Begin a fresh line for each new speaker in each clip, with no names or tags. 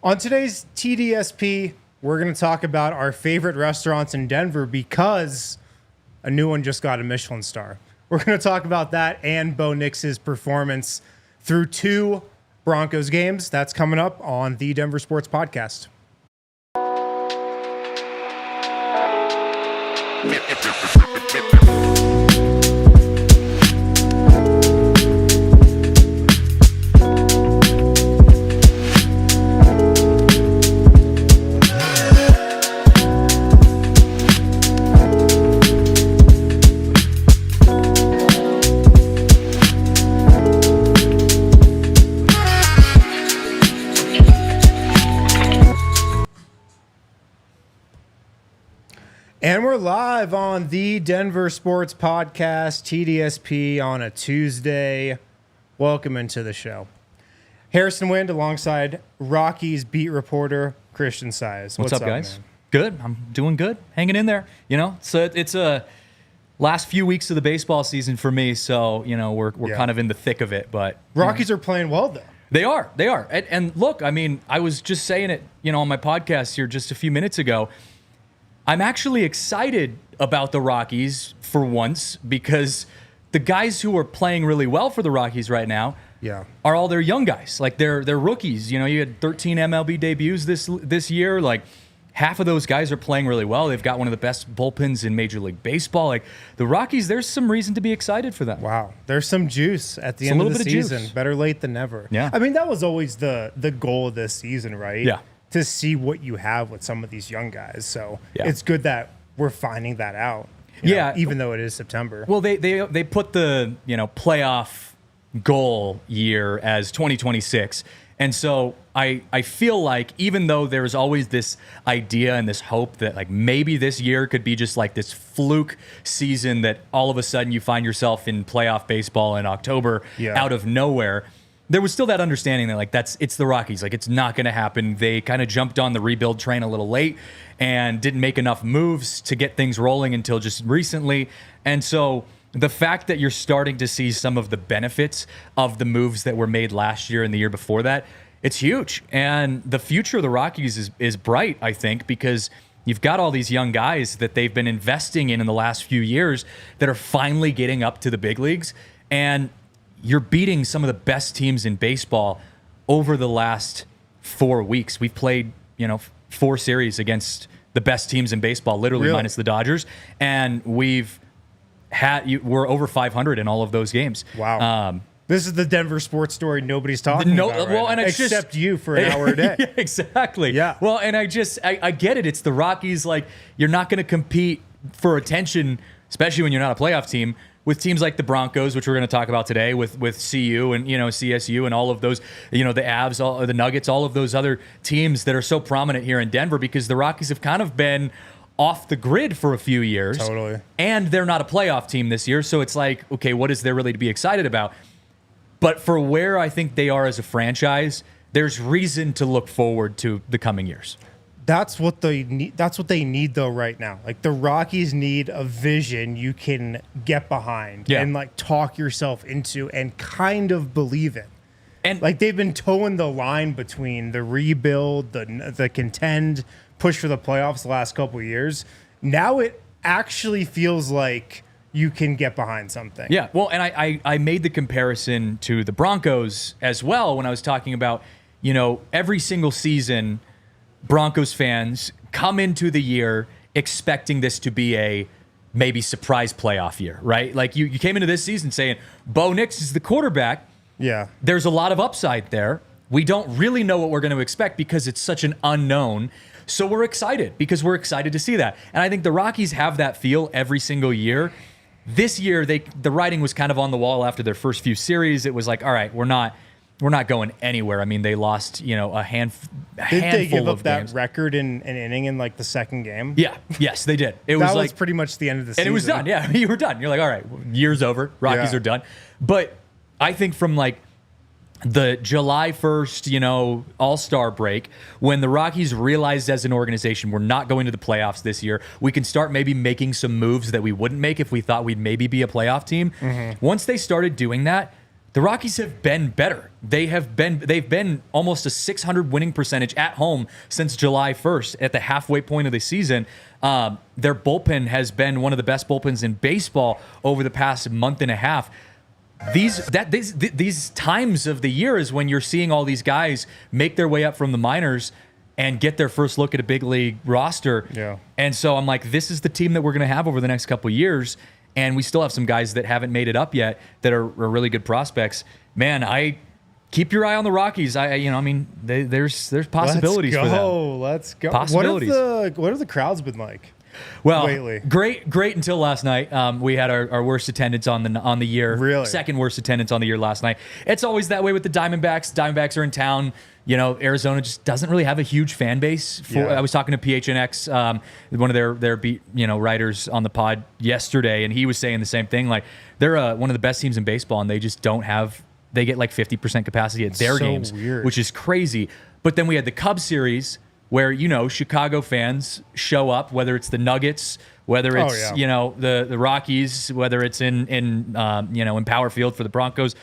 On today's TDSP, we're going to talk about our favorite restaurants in Denver because a new one just got a Michelin star. We're going to talk about that and Bo Nix's performance through 2 Broncos games. That's coming up on the Denver Sports Podcast. And we're live on the Denver Sports Podcast, TDSP, on a Tuesday. Welcome into the show. Harrison Wind alongside Rockies beat reporter Christian Saez.
What's up, guys?
Man?
Good. I'm doing good. Hanging in there. You know, so it's a last few weeks of the baseball season for me. So, you know, we're kind of in the thick of it. But
Rockies are playing well, though.
They are. And look, I mean, I was just saying it, you know, on my podcast here just a few minutes ago. I'm actually excited about the Rockies for once because the guys who are playing really well for the Rockies right now are all their young guys. Like they're rookies. You know, you had 13 MLB debuts this year. Like half of those guys are playing really well. They've got one of the best bullpens in Major League Baseball. Like the Rockies, there's some reason to be excited for them.
Wow. There's some juice at the end of the season. Better late than never.
Yeah.
I mean, that was always the goal of this season, right?
Yeah.
To see what you have with some of these young guys. So it's good that we're finding that out. You know, even though it is September.
Well, they put the, you know, playoff goal year as 2026. And so I feel like even though there's always this idea and this hope that like maybe this year could be just like this fluke season that all of a sudden you find yourself in playoff baseball in October out of nowhere, there was still that understanding that like it's the Rockies, like it's not going to happen. They kind of jumped on the rebuild train a little late and didn't make enough moves to get things rolling until just recently. And so the fact that you're starting to see some of the benefits of the moves that were made last year and the year before that, it's huge. And the future of the Rockies is bright, I think, because you've got all these young guys that they've been investing in the last few years that are finally getting up to the big leagues. And you're beating some of the best teams in baseball over the last 4 weeks. We've played, you know, 4 series against the best teams in baseball, literally minus the Dodgers, and we're over 500 in all of those games.
Wow. This is the Denver sports story nobody's talking about right now, except you for an hour a day.
Yeah, exactly. Yeah. Well, and I get it. It's the Rockies. Like, you're not going to compete for attention, especially when you're not a playoff team, with teams like the Broncos, which we're going to talk about today, with CU and, you know, CSU and all of those, you know, the Avs, the Nuggets, all of those other teams that are so prominent here in Denver, because the Rockies have kind of been off the grid for a few years.
Totally.
And they're not a playoff team this year, so it's like, okay, what is there really to be excited about? But for where I think they are as a franchise, there's reason to look forward to the coming years.
That's what they need. That's what they need, though, right now. Like the Rockies need a vision you can get behind and like talk yourself into and kind of believe in. And like they've been towing the line between the rebuild, the contend, push for the playoffs the last couple of years. Now it actually feels like you can get behind something.
Yeah. Well, and I made the comparison to the Broncos as well when I was talking about, you know, every single season, Broncos fans come into the year expecting this to be a maybe surprise playoff year, right? Like you came into this season saying Bo Nix is the quarterback.
Yeah.
There's a lot of upside there. We don't really know what we're going to expect because it's such an unknown. So we're excited because we're excited to see that. And I think the Rockies have that feel every single year. This year, the writing was kind of on the wall after their first few series. It was like, all right, we're not going anywhere. I mean, they lost, you know, a handful of games.
Did they give up that record in an inning in like the second game?
Yeah. Yes, they did.
That was like pretty much the end of the season.
And it was done. Yeah, you were done. You're like, all right, year's over. Rockies are done. But I think from like the July 1st, you know, All-Star break, when the Rockies realized as an organization we're not going to the playoffs this year, we can start maybe making some moves that we wouldn't make if we thought we'd maybe be a playoff team. Mm-hmm. Once they started doing that, the Rockies have been better. They've been almost a .600 winning percentage at home since July 1st at the halfway point of the season. Their bullpen has been one of the best bullpens in baseball over the past month and a half. These times of the year is when you're seeing all these guys make their way up from the minors and get their first look at a big league roster.
Yeah.
And so I'm like, this is the team that we're going to have over the next couple of years. And we still have some guys that haven't made it up yet that are really good prospects. Man, I keep your eye on the Rockies. There's possibilities for them.
Let's go.
Possibilities.
What have the crowds been like?
Well,
lately?
Great until last night. We had our worst attendance on the year.
Really?
Second worst attendance on the year last night. It's always that way with the Diamondbacks. Diamondbacks are in town. Arizona just doesn't really have a huge fan base. I was talking to PHNX, one of their beat writers on the pod yesterday, and he was saying the same thing. Like, they're one of the best teams in baseball, and they just don't have. They get like 50% capacity at their games,
weird.
Which is crazy. But then we had the Cubs series, where Chicago fans show up, whether it's the Nuggets, whether it's the Rockies, whether it's in Power Field for the Broncos.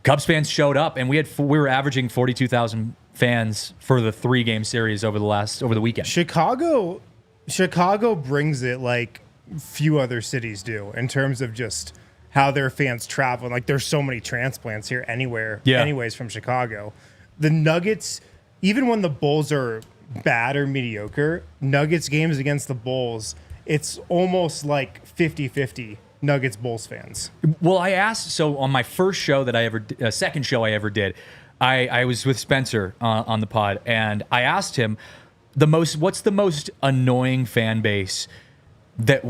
Cubs fans showed up, and we were averaging 42,000 fans for the 3-game series over the weekend.
Chicago brings it like few other cities do in terms of just how their fans travel. Like, there's so many transplants here anyways from Chicago. The Nuggets, even when the Bulls are bad or mediocre, Nuggets games against the Bulls, it's almost like 50-50 Nuggets Bulls fans.
Well, I asked, so on my first show that I ever second show I ever did, I was with Spencer on the pod, and I asked him what's the most annoying fan base that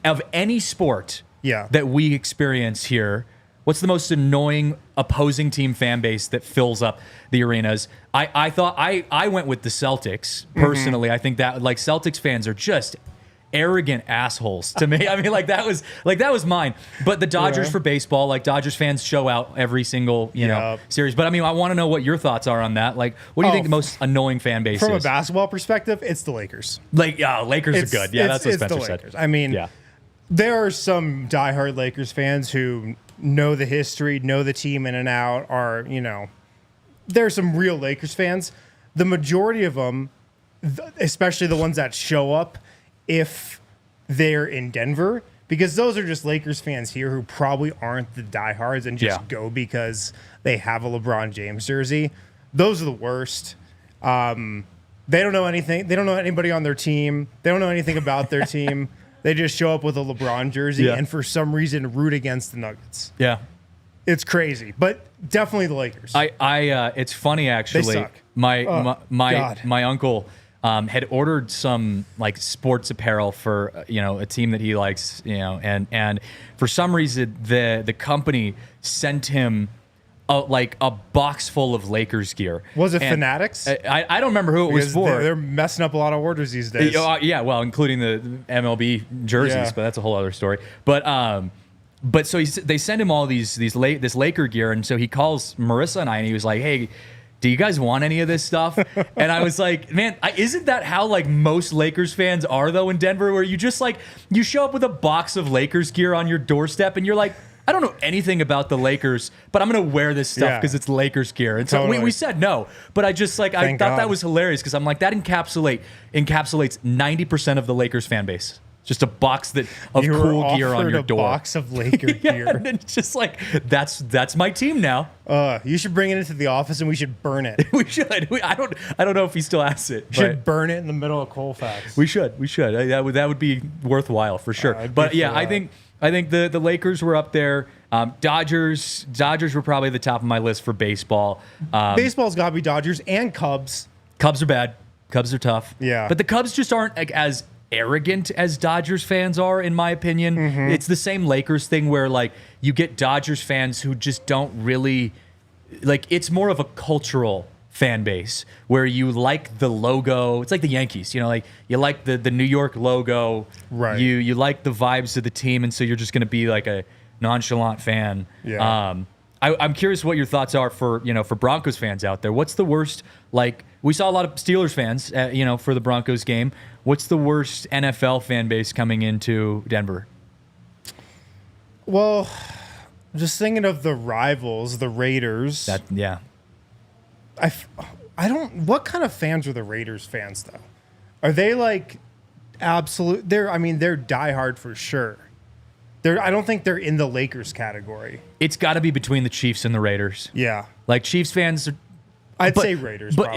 of any sport that we experience here. What's the most annoying opposing team fan base that fills up the arenas? I thought I went with the Celtics personally. I think that Celtics fans are just arrogant assholes to me. I mean, that was mine. But the Dodgers for baseball, Dodgers fans show out every single series. But I mean, I want to know what your thoughts are on that. What do you think the most annoying fan base is?
From a basketball perspective, it's the Lakers.
Lakers are good. Yeah, that's what Spencer said.
I mean, there are some diehard Lakers fans who know the history, know the team in and out, there are some real Lakers fans. The majority of them, especially the ones that show up if they're in Denver, because those are just Lakers fans here who probably aren't the diehards and just go because they have a LeBron James jersey. Those are the worst. They don't know anything. They don't know anybody on their team. They don't know anything about their team. They just show up with a LeBron jersey and for some reason root against the Nuggets. Yeah. It's crazy, but definitely the Lakers.
It's funny actually.
They suck.
My uncle had ordered some sports apparel for a team that he likes, and for some reason the company sent him a box full of Lakers gear.
Was it Fanatics?
I don't remember who it was for.
They're messing up a lot of orders these days.
Yeah, well, including the MLB jerseys, but that's a whole other story. But so they send him all this Laker gear, and so he calls Marissa and I, and he was like, "Hey, do you guys want any of this stuff?" And I was like, man, isn't that how most Lakers fans are though in Denver, where you just you show up with a box of Lakers gear on your doorstep, and you're like, I don't know anything about the Lakers, but I'm going to wear this stuff because it's Lakers gear. And so we said no, but I just I thought that was hilarious because I'm like, that encapsulates 90% of the Lakers fan base. Just a box of cool gear on your door.
A box of Laker gear.
And it's just that's my team now.
You should bring it into the office and we should burn it.
We should. I don't know if he still has it.
Should burn it in the middle of Colfax.
We should. That would be worthwhile for sure. But yeah, I think the Lakers were up there. Dodgers were probably the top of my list for baseball.
Baseball's got to be Dodgers and Cubs.
Cubs are bad. Cubs are tough.
Yeah.
But the Cubs just aren't as arrogant as Dodgers fans are, in my opinion. It's the same Lakers thing where you get Dodgers fans who just don't really it's more of a cultural fan base where you like the logo. It's like the Yankees, you like the New York logo,
right?
You like the vibes of the team, and so you're just going to be a nonchalant fan. I'm curious what your thoughts are for Broncos fans out there. What's the worst? We saw a lot of Steelers fans for the Broncos game. What's the worst NFL fan base coming into Denver?
Well, just thinking of the rivals, the Raiders. I don't. What kind of fans are the Raiders fans though? Are they like absolute? They're diehard for sure. I don't think they're in the Lakers category.
It's got to be between the Chiefs and the Raiders.
Yeah,
like Chiefs fans.
I'd say Raiders,
but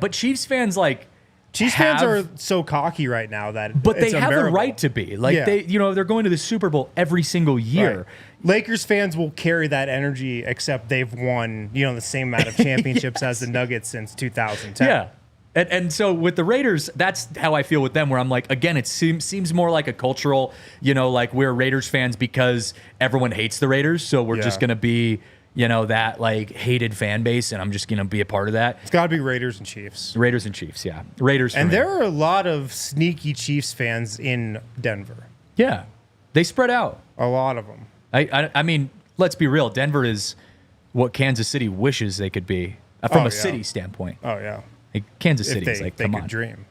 but Chiefs fans
fans are so cocky right now
but they have a right to be they're going to the Super Bowl every single year.
Right. Lakers fans will carry that energy, except they've won the same amount of championships as the Nuggets since 2010.
Yeah. And so with the Raiders, that's how I feel with them, where I'm like, again, it seems more like a cultural, like we're Raiders fans because everyone hates the Raiders. So we're just going to be, that like hated fan base. And I'm just going to be a part of that.
It's got to be Raiders and Chiefs.
Raiders and Chiefs, yeah. Raiders.
And there are a lot of sneaky Chiefs fans in Denver.
Yeah. They spread out.
A lot of them.
I mean, let's be real. Denver is what Kansas City wishes they could be from a city standpoint.
Oh, yeah.
Like Kansas City is like, come on.
They could dream.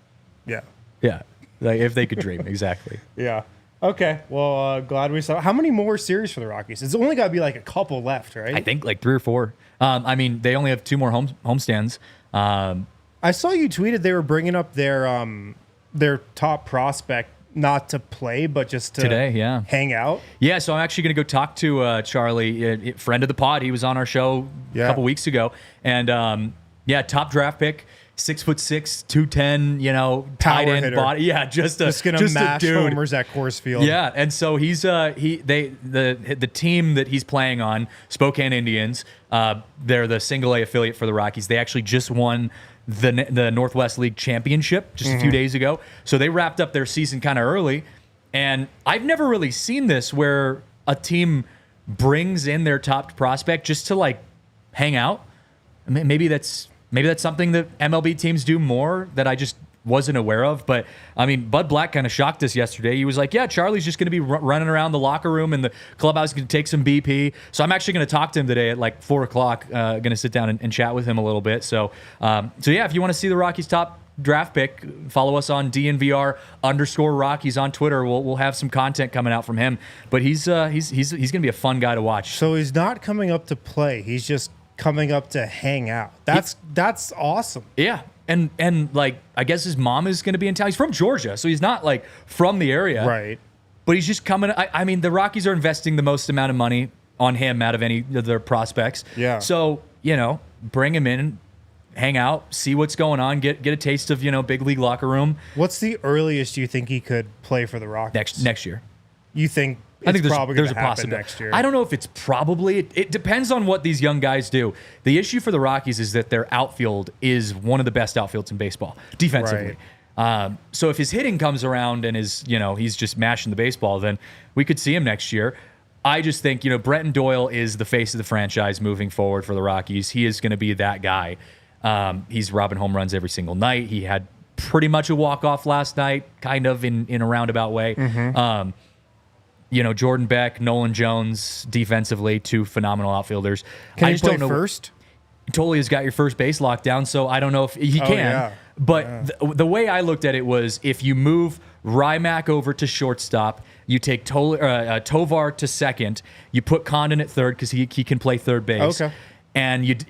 Yeah.
Yeah. Like if they could dream. Exactly.
Yeah. Okay. Well, glad we saw. How many more series for the Rockies? It's only got to be like a couple left, right?
I think like 3 or 4. I mean, they only have 2 more homestands.
I saw you tweeted they were bringing up their top prospect not to play, but just to
today,
hang out.
Yeah, so I'm actually going to go talk to Charlie, friend of the pod. He was on our show a couple weeks ago. And top draft pick, 6'6", 210, tight end hitter. Body. Yeah, just
gonna mash homers at Coors Field.
Yeah, and so he's the team that he's playing on, Spokane Indians. They're the single A affiliate for the Rockies. They actually just won the Northwest League Championship just a few days ago. So they wrapped up their season kind of early. And I've never really seen this where a team brings in their top prospect just to like hang out. Maybe that's something that MLB teams do more that I just wasn't aware of. But I mean, Bud Black kind of shocked us yesterday. He was like, yeah, Charlie's just going to be running around the locker room and the clubhouse, going to take some BP. So I'm actually going to talk to him today at like 4 o'clock. Going to sit down and chat with him a little bit. So yeah, if you want to see the Rockies top draft pick, follow us on DNVR_Rockies on Twitter. We'll have some content coming out from him. But he's going to be a fun guy to watch.
So he's not coming up to play. He's just coming up to hang out. That's awesome.
Yeah. And like, I guess his mom is going to be in town. He's from Georgia, so he's not like from the area.
Right.
But he's just coming. I mean, the Rockies are investing the most amount of money on him out of any of their prospects.
Yeah.
So, bring him in, hang out, see what's going on, get a taste of, big league locker room.
What's the earliest you think he could play for the Rockies?
Next year.
You think
I think
probably
there's a
happen
possibility
next year?
I don't know if it's probably. It depends on what these young guys do. The issue for the Rockies is that their outfield is one of the best outfields in baseball defensively. Right. So if his hitting comes around and he's just mashing the baseball, then we could see him next year. I just think Bretton Doyle is the face of the franchise moving forward for the Rockies. He is going to be that guy. He's robbing home runs every single night. He had pretty much a walk-off last night, kind of in a roundabout way. Mm-hmm. Jordan Beck, Nolan Jones, defensively, 2 phenomenal outfielders.
Can he play first?
Totally has got your first base locked down, so I don't know if he can.
Yeah.
But the way I looked at it was if you move Rymack over to shortstop, you take Tovar to second, you put Condon at third because he can play third base.
Okay.
And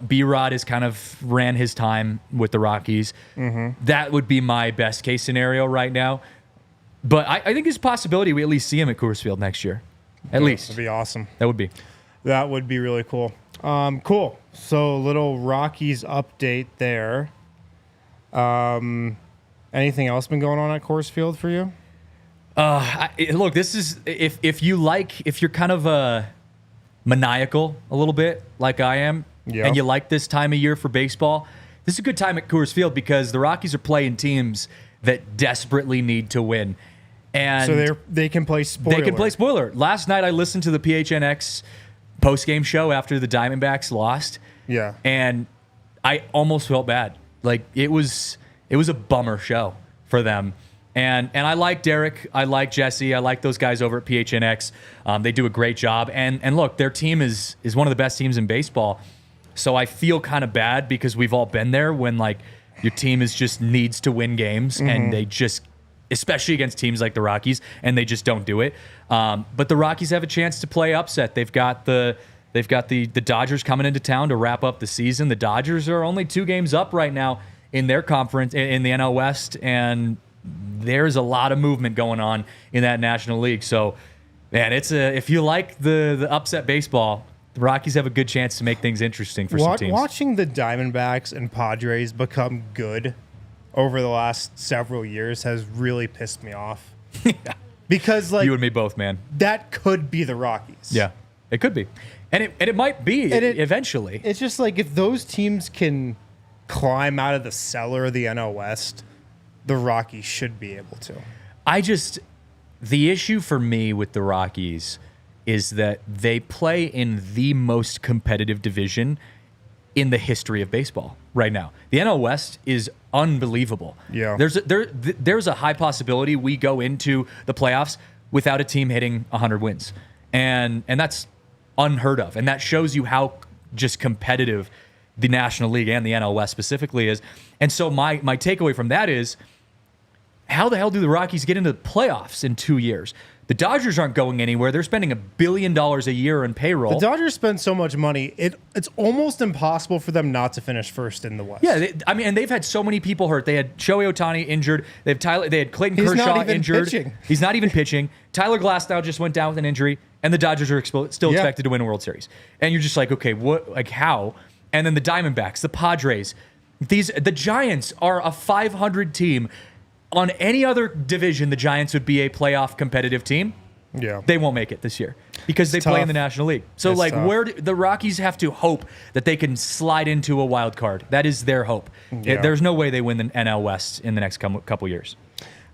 B-Rod has kind of ran his time with the Rockies. Mm-hmm. That would be my best case scenario right now. But I think there's a possibility we at least see him at Coors Field next year. At least.
That'd be awesome.
That would be.
That would be really cool. Cool. So little Rockies update there. Anything else been going on at Coors Field for you?
Look, this is if you're kind of maniacal a little bit like I am, and you like this time of year for baseball, this is a good time at Coors Field because the Rockies are playing teams that desperately need to win. And
so they can play spoiler.
They can play spoiler. Last night I listened to the PHNX post-game show after the Diamondbacks lost.
Yeah.
And I almost felt bad. Like it was a bummer show for them. And I like Derek, I like Jesse, I like those guys over at PHNX. They do a great job. And look, their team is one of the best teams in baseball. So I feel kind of bad because we've all been there when like your team just needs to win games and they just especially against teams like the Rockies, and they just don't do it. But the Rockies have a chance to play upset. They've got the Dodgers coming into town to wrap up the season. The Dodgers are only 2 games up right now in their conference in the NL West, and there's a lot of movement going on in that National League. So, man, if you like the upset baseball, the Rockies have a good chance to make things interesting for some teams.
Watching the Diamondbacks and Padres become good over the last several years has really pissed me off. Because
you and me both, man.
That could be the Rockies.
Yeah, it could be. And it might be eventually.
It's just like if those teams can climb out of the cellar of the NL West, the Rockies should be able to.
The issue for me with the Rockies is that they play in the most competitive division in the history of baseball right now. The NL West is unbelievable.
Yeah.
There's a high possibility we go into the playoffs without a team hitting 100 wins. And that's unheard of. And that shows you how just competitive the National League and the NL West specifically is. And so my takeaway from that is, how the hell do the Rockies get into the playoffs in 2 years? The Dodgers aren't going anywhere. They're spending $1 billion a year in payroll.
The Dodgers spend so much money, it's almost impossible for them not to finish first in the West.
Yeah, and they've had so many people hurt. They had Shohei Ohtani injured. They had Clayton Kershaw injured.
Pitching.
He's not even pitching. Tyler Glasnow just went down with an injury, and the Dodgers are still expected to win a World Series. And you're just like, okay, what? Like how? And then the Diamondbacks, the Padres, the Giants are a 500 team. On any other division, the Giants would be a playoff competitive team.
Yeah.
They won't make it this year because they play in the National League. So, where the Rockies have to hope that they can slide into a wild card. That is their hope.
Yeah.
There's no way they win the NL West in the next couple years.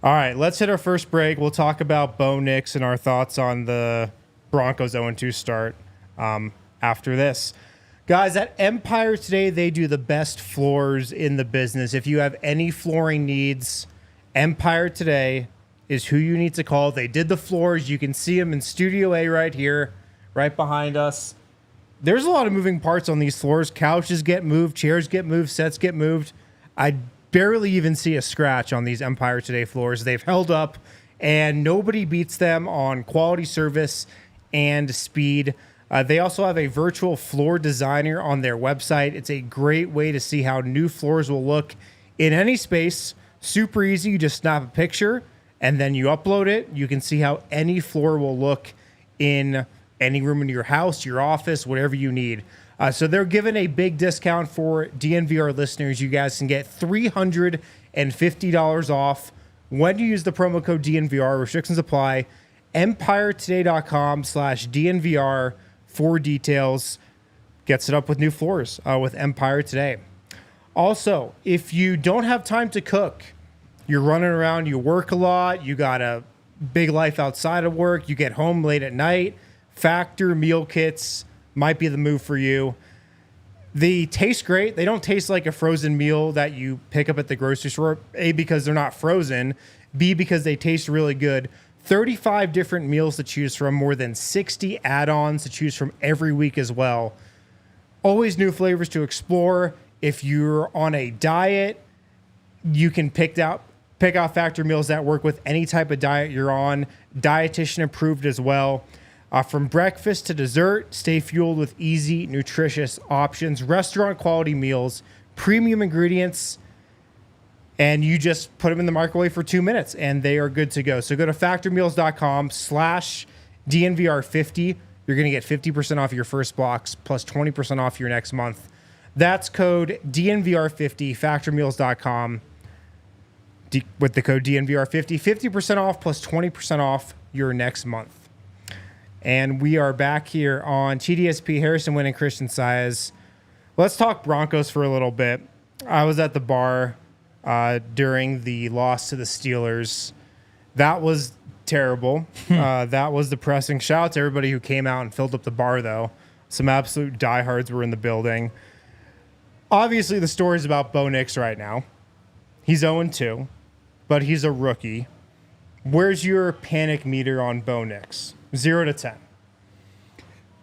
All right, let's hit our first break. We'll talk about Bo Nix and our thoughts on the Broncos 0-2 start after this. Guys, at Empire today, they do the best floors in the business. If you have any flooring needs, Empire today is who you need to call. They did the floors. You can see them in Studio A right here, right behind us. There's a lot of moving parts on these floors. Couches get moved, chairs get moved, sets get moved. I barely even see a scratch on these Empire Today floors. They've held up, and nobody beats them on quality service and speed. They also have a virtual floor designer on their website. It's a great way to see how new floors will look in any space. Super easy. You just snap a picture and then you upload it. You can see how any floor will look in any room in your house, your office, whatever you need. So they're giving a big discount for DNVR listeners. You guys can get $350 off when you use the promo code DNVR. Restrictions apply. EmpireToday.com/DNVR for details. Gets it up with new floors with Empire Today. Also, if you don't have time to cook, you're running around, you work a lot, you got a big life outside of work, you get home late at night, Factor meal kits might be the move for you. They taste great. They don't taste like a frozen meal that you pick up at the grocery store, A, because they're not frozen, B, because they taste really good. 35 different meals to choose from, more than 60 add-ons to choose from every week as well. Always new flavors to explore. If you're on a diet, you can pick out Factor meals that work with any type of diet you're on. Dietitian approved as well. From breakfast to dessert, stay fueled with easy, nutritious options. Restaurant quality meals, premium ingredients, and you just put them in the microwave for 2 minutes and they are good to go. So go to factormeals.com/DNVR50. You're going to get 50% off your first box plus 20% off your next month. That's code DNVR50, factormeals.com with the code DNVR50, 50% off plus 20% off your next month. And we are back here on TDSP, Harrison, Wind and Christian Saez. Let's talk Broncos for a little bit. I was at the bar during the loss to the Steelers. That was terrible. That was depressing. Shout out to everybody who came out and filled up the bar, though. Some absolute diehards were in the building. Obviously, the story is about Bo Nix right now. He's 0-2, but he's a rookie. Where's your panic meter on Bo Nix? 0 to 10.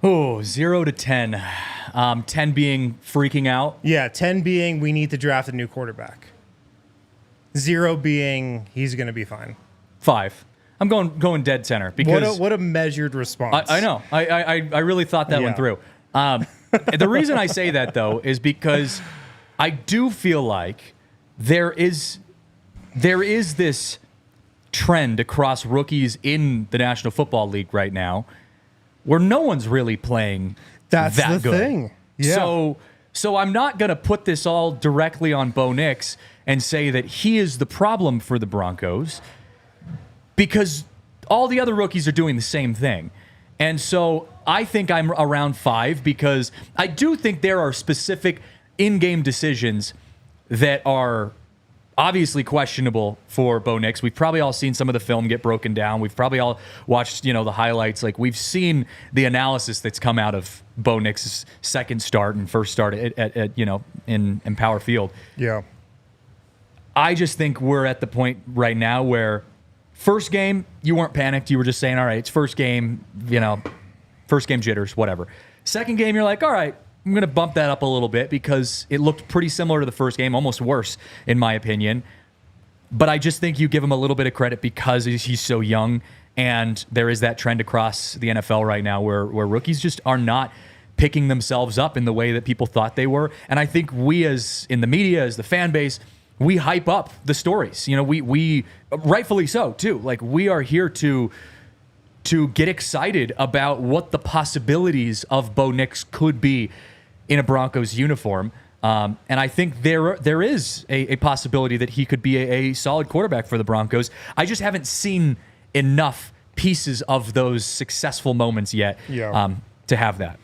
Oh, 0 to 10. 10 being freaking out.
Yeah, 10 being we need to draft a new quarterback. 0 being he's going to be fine.
5. I'm going dead center because
what a measured response.
I know. I really thought that one through. The reason I say that though is because I do feel like there is this trend across rookies in the National Football League right now where no one's really playing
That's
that
the
good.
thing. Yeah.
So I'm not going to put this all directly on Bo Nix and say that he is the problem for the Broncos because all the other rookies are doing the same thing. And so I think I'm around 5 because I do think there are specific in-game decisions that are obviously questionable for Bo Nix. We've probably all seen some of the film get broken down. We've probably all watched, the highlights. Like we've seen the analysis that's come out of Bo Nix's second start and first start at in Power Field.
Yeah.
I just think we're at the point right now where first game, you weren't panicked. You were just saying, all right, it's first game, first game jitters, whatever. Second game, you're like, all right, I'm going to bump that up a little bit because it looked pretty similar to the first game, almost worse, in my opinion. But I just think you give him a little bit of credit because he's so young, and there is that trend across the NFL right now where rookies just are not picking themselves up in the way that people thought they were. And I think we as in the media, as the fan base, we hype up the stories. We rightfully so, too. Like, we are here to get excited about what the possibilities of Bo Nix could be in a Broncos uniform. And I think there is a possibility that he could be a solid quarterback for the Broncos. I just haven't seen enough pieces of those successful moments yet to have that.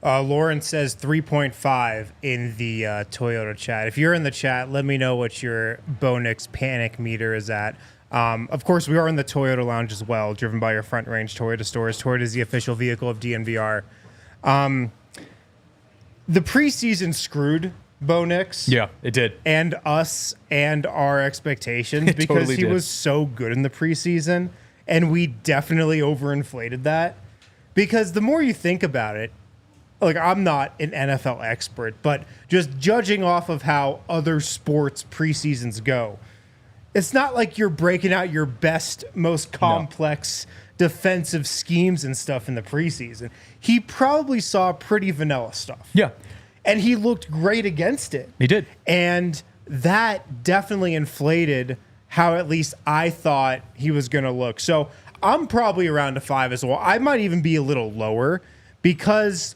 Lauren says 3.5 in the Toyota chat. If you're in the chat, let me know what your Bo Nix panic meter is at. Of course, we are in the Toyota Lounge as well, driven by your Front Range Toyota stores. Toyota is the official vehicle of DNVR. The preseason screwed Bo Nix.
Yeah, it did.
And us and our expectations because
totally
he
did.
was so good in the preseason. And we definitely overinflated that. Because the more you think about it, like, I'm not an NFL expert, but just judging off of how other sports preseasons go, it's not like you're breaking out your best, most complex defensive schemes and stuff in the preseason. He probably saw pretty vanilla stuff.
Yeah.
And he looked great against it.
He did.
And that definitely inflated how at least I thought he was going to look. So I'm probably around a 5 as well. I might even be a little lower because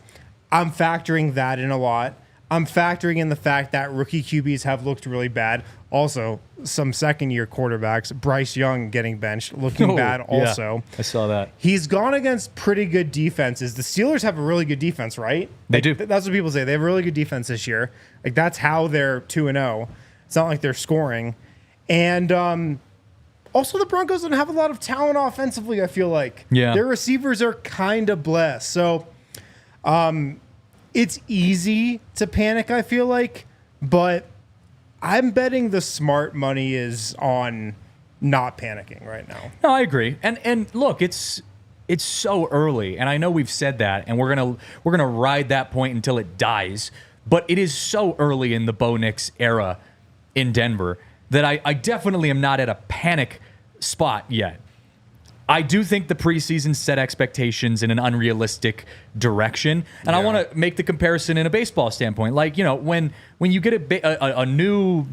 I'm factoring that in a lot. I'm factoring in the fact that rookie QBs have looked really bad. Also, some second-year quarterbacks, Bryce Young getting benched, looking bad also.
I saw that.
He's gone against pretty good defenses. The Steelers have a really good defense, right?
They do.
That's what people say. They have a really good defense this year. Like, that's how they're 2-0. It's not like they're scoring. And also, the Broncos don't have a lot of talent offensively, I feel like.
Yeah.
Their receivers are kind of blessed. So, it's easy to panic, I feel like, but I'm betting the smart money is on not panicking right now.
No, I agree. And look, it's so early, and I know we've said that, and we're gonna ride that point until it dies. But it is so early in the Bo Nix era in Denver that I definitely am not at a panic spot yet. I do think the preseason set expectations in an unrealistic direction. And I want to make the comparison in a baseball standpoint. Like, when you get a new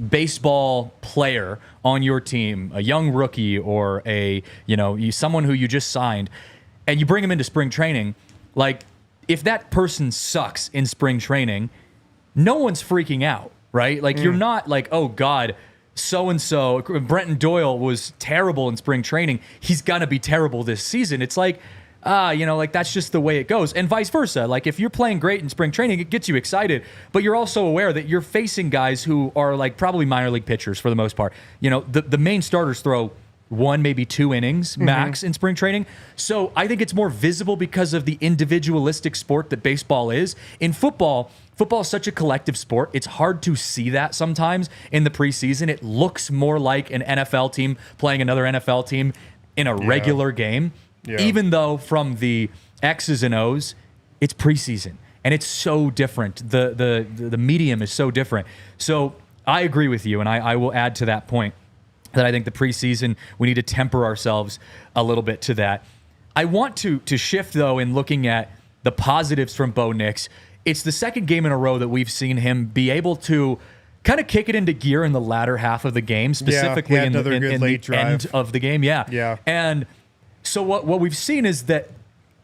baseball player on your team, a young rookie or someone who you just signed, and you bring him into spring training, like, if that person sucks in spring training, no one's freaking out, right? Like, you're not like, oh, God, so-and-so, Brenton Doyle was terrible in spring training. He's going to be terrible this season. It's like, that's just the way it goes. And vice versa. Like, if you're playing great in spring training, it gets you excited, but you're also aware that you're facing guys who are, like, probably minor league pitchers for the most part. The main starters throw 1, maybe 2 innings max in spring training. So I think it's more visible because of the individualistic sport that baseball is. In football is such a collective sport. It's hard to see that sometimes in the preseason. It looks more like an NFL team playing another NFL team in a regular game, even though from the X's and O's, it's preseason. And it's so different. The medium is so different. So I agree with you, and I will add to that point that I think the preseason, we need to temper ourselves a little bit to that. I want to shift, though, in looking at the positives from Bo Nix. It's the second game in a row that we've seen him be able to kind of kick it into gear in the latter half of the game, specifically in the end of the game.
Yeah.
And so what we've seen is that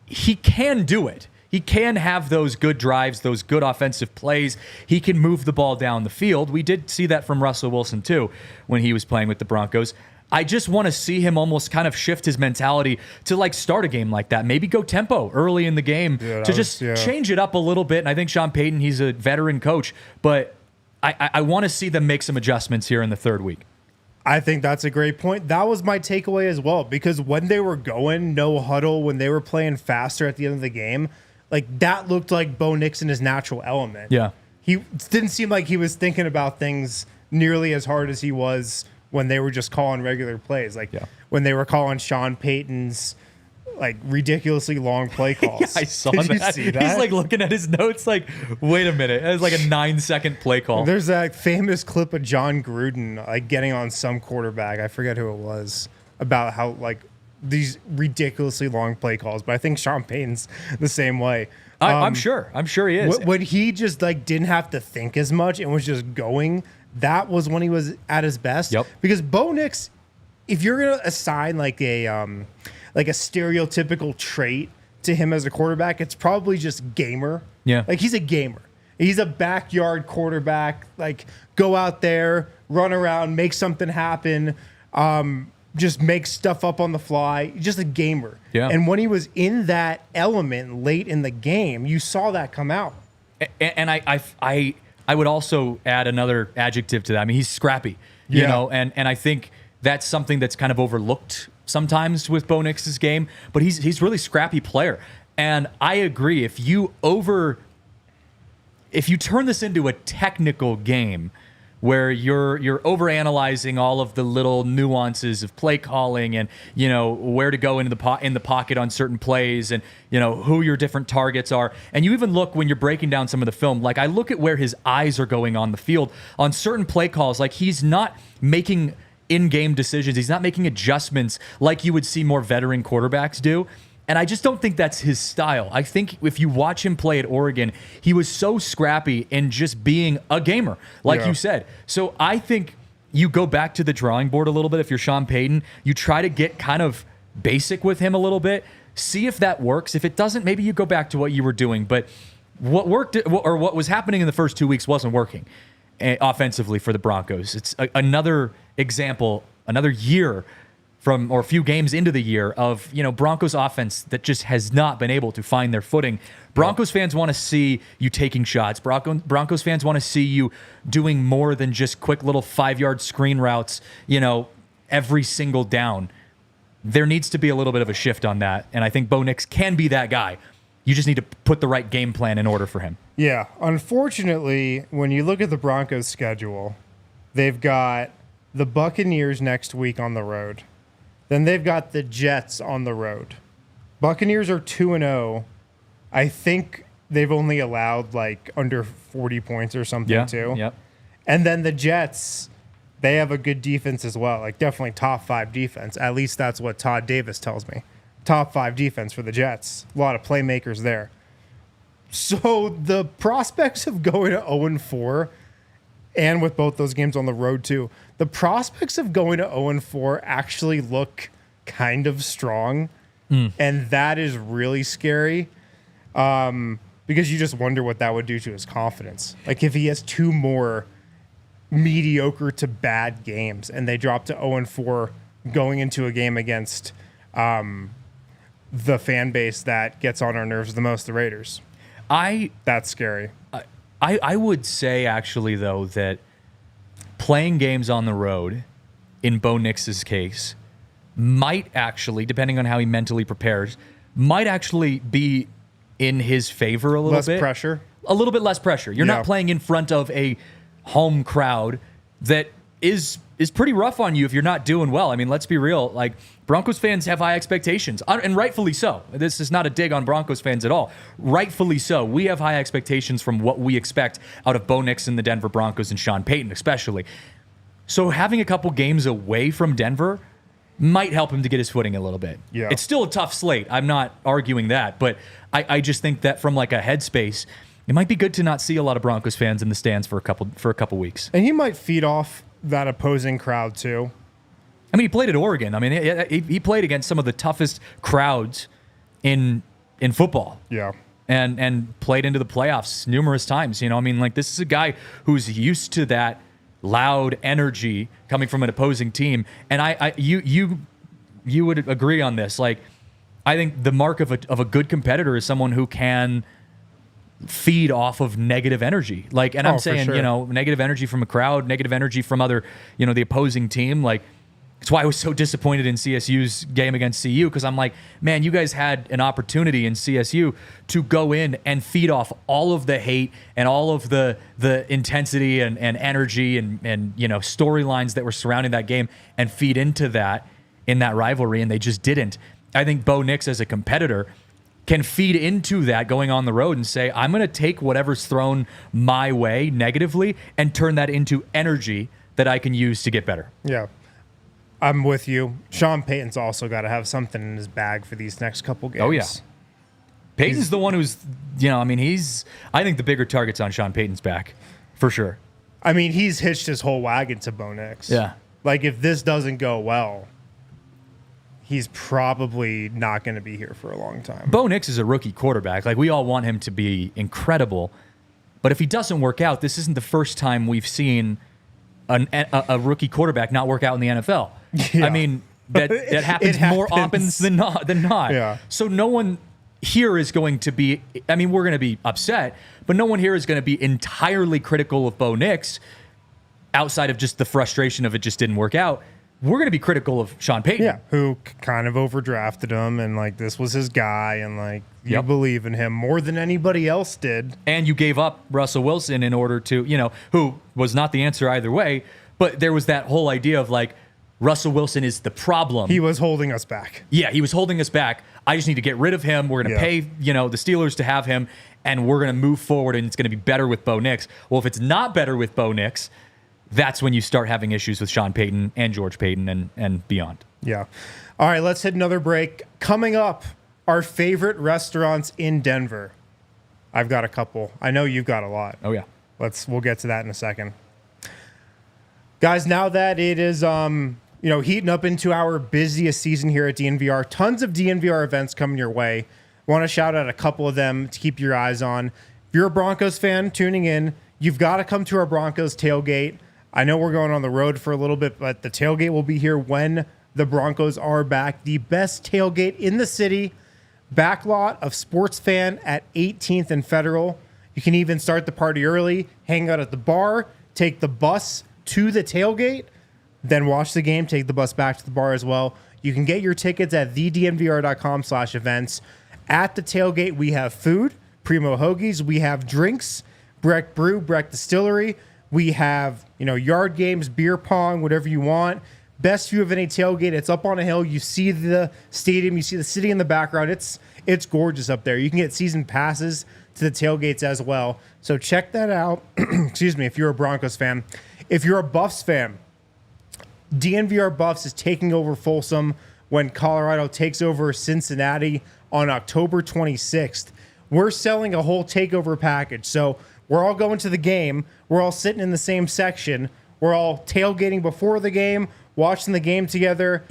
he can do it. He can have those good drives, those good offensive plays. He can move the ball down the field. We did see that from Russell Wilson, too, when he was playing with the Broncos. I just want to see him almost kind of shift his mentality to like start a game like that. Maybe go tempo early in the game to just change it up a little bit. And I think Sean Payton, he's a veteran coach, but I want to see them make some adjustments here in the third week.
I think that's a great point. That was my takeaway as well, because when they were going no huddle, when they were playing faster at the end of the game, like that looked like Bo Nix in his natural element.
Yeah.
He didn't seem like he was thinking about things nearly as hard as he was when they were just calling regular plays. Like when they were calling Sean Payton's like ridiculously long play calls.
Yeah, I saw that. You see that. He's like looking at his notes like, wait a minute. It's like a 9-second play call.
There's that famous clip of John Gruden like getting on some quarterback, I forget who it was, about how like these ridiculously long play calls. But I think Sean Payton's the same way.
I'm sure he is.
When he just like didn't have to think as much and was just going, that was when he was at his best.
Yep.
Because Bo Nix, if you're gonna assign like a stereotypical trait to him as a quarterback, it's probably just gamer.
Yeah.
Like he's a gamer. He's a backyard quarterback. Like go out there, run around, make something happen. Just make stuff up on the fly. Just a gamer.
Yeah.
And when he was in that element late in the game, you saw that come out.
And I would also add another adjective to that. I mean, he's scrappy, you know, and I think that's something that's kind of overlooked sometimes with Bo Nix's game, but he's really scrappy player. And I agree, if you turn this into a technical game where you're overanalyzing all of the little nuances of play calling and, you know, where to go into in the pocket on certain plays and, you know, who your different targets are. And you even look when you're breaking down some of the film, like I look at where his eyes are going on the field on certain play calls, like he's not making in-game decisions. He's not making adjustments like you would see more veteran quarterbacks do. And I just don't think that's his style. I think if you watch him play at Oregon, he was so scrappy in just being a gamer, like you said. So I think you go back to the drawing board a little bit if you're Sean Payton. You try to get kind of basic with him a little bit. See if that works. If it doesn't, maybe you go back to what you were doing. But what worked or what was happening in the first 2 weeks wasn't working offensively for the Broncos. It's another example, another year or a few games into the year of, you know, Broncos offense that just has not been able to find their footing. Broncos fans want to see you taking shots. Broncos fans want to see you doing more than just quick little 5-yard screen routes, you know, every single down. There needs to be a little bit of a shift on that, and I think Bo Nix can be that guy. You just need to put the right game plan in order for him.
Yeah. Unfortunately, when you look at the Broncos' schedule, they've got the Buccaneers next week on the road. Then they've got the Jets on the road. Buccaneers are 2-0. I think they've only allowed like under 40 points or something too.
Yep.
And then the Jets, they have a good defense as well. Like definitely top 5 defense. At least that's what Todd Davis tells me. Top 5 defense for the Jets. A lot of playmakers there. So the prospects of going to 0-4, and with both those games on the road too, the prospects of going to 0-4 actually look kind of strong. And that is really scary because you just wonder what that would do to his confidence. Like if he has 2 more mediocre to bad games and they drop to 0-4 going into a game against the fan base that gets on our nerves the most, the Raiders. That's scary.
I would say, actually, though, that playing games on the road, in Bo Nix's case, might actually, depending on how he mentally prepares, might actually be in his favor a little bit.
Less pressure?
A little bit less pressure. You're not playing in front of a home crowd that is pretty rough on you if you're not doing well. I mean, let's be real. Like, Broncos fans have high expectations, and rightfully so. This is not a dig on Broncos fans at all. Rightfully so. We have high expectations from what we expect out of Bo Nix and the Denver Broncos and Sean Payton especially. So having a couple games away from Denver might help him to get his footing a little bit.
Yeah.
It's still a tough slate. I'm not arguing that, but I just think that from like a headspace, it might be good to not see a lot of Broncos fans in the stands for a couple weeks.
And he might feed off that opposing crowd too.
I mean, he played at Oregon. I mean, he played against some of the toughest crowds in football.
Yeah.
And played into the playoffs numerous times. You know, I mean, like, this is a guy who's used to that loud energy coming from an opposing team. And you would agree on this. Like, I think the mark of a good competitor is someone who can feed off of negative energy. Like, and I'm saying,
sure.
you know, negative energy from a crowd, negative energy from other, you know, the opposing team. Like, it's why I was so disappointed in CSU's game against CU, because I'm like, man, you guys had an opportunity in CSU to go in and feed off all of the hate and all of the intensity and energy and you know, storylines that were surrounding that game and feed into that in that rivalry, and they just didn't. I think Bo Nix as a competitor can feed into that going on the road and say, I'm going to take whatever's thrown my way negatively and turn that into energy that I can use to get better.
Yeah. I'm with you. Sean Payton's also got to have something in his bag for these next couple games.
Oh, yeah. Payton's the one who's, you know, I mean, I think the bigger target's on Sean Payton's back, for sure.
I mean, he's hitched his whole wagon to Bo Nix.
Yeah.
Like, if this doesn't go well, he's probably not going to be here for a long time.
Bo Nix is a rookie quarterback. Like, we all want him to be incredible. But if he doesn't work out, this isn't the first time we've seen a rookie quarterback not work out in the NFL. Yeah. I mean, that happens more often than not.
Yeah.
So no one here is going to be, I mean, we're going to be upset, but no one here is going to be entirely critical of Bo Nix outside of just the frustration of it just didn't work out. We're going to be critical of Sean Payton.
Yeah, who kind of overdrafted him, and like, this was his guy, and like, you believe in him more than anybody else did.
And you gave up Russell Wilson in order to, you know, who was not the answer either way, but there was that whole idea of like, Russell Wilson is the problem.
He was holding us back.
Yeah, he was holding us back. I just need to get rid of him. We're going to pay, you know, the Steelers to have him, and we're going to move forward, and it's going to be better with Bo Nix. Well, if it's not better with Bo Nix, that's when you start having issues with Sean Payton and George Payton and beyond.
Yeah. All right, let's hit another break. Coming up, our favorite restaurants in Denver. I've got a couple. I know you've got a lot.
Oh, yeah.
We'll get to that in a second. Guys, now that it is heating up into our busiest season here at DNVR, tons of DNVR events coming your way. Want to shout out a couple of them to keep your eyes on. If you're a Broncos fan tuning in, you've got to come to our Broncos tailgate. I know we're going on the road for a little bit, but the tailgate will be here when the Broncos are back. The best tailgate in the city. Backlot of Sports Fan at 18th and Federal. You can even start the party early, hang out at the bar, take the bus to the tailgate, then watch the game, take the bus back to the bar as well. You can get your tickets at thednvr.com/events. At the tailgate, we have food, Primo Hoagies. We have drinks, Breck Brew, Breck Distillery. We have, yard games, beer pong, whatever you want. Best view of any tailgate. It's up on a hill. You see the stadium. You see the city in the background. It's gorgeous up there. You can get season passes to the tailgates as well. So check that out. Excuse me, if you're a Broncos fan. If you're a Buffs fan, DNVR Buffs is taking over Folsom when Colorado takes over Cincinnati on October 26th. We're selling a whole takeover package. So we're all going to the game. We're all sitting in the same section. We're all tailgating before the game, watching the game together,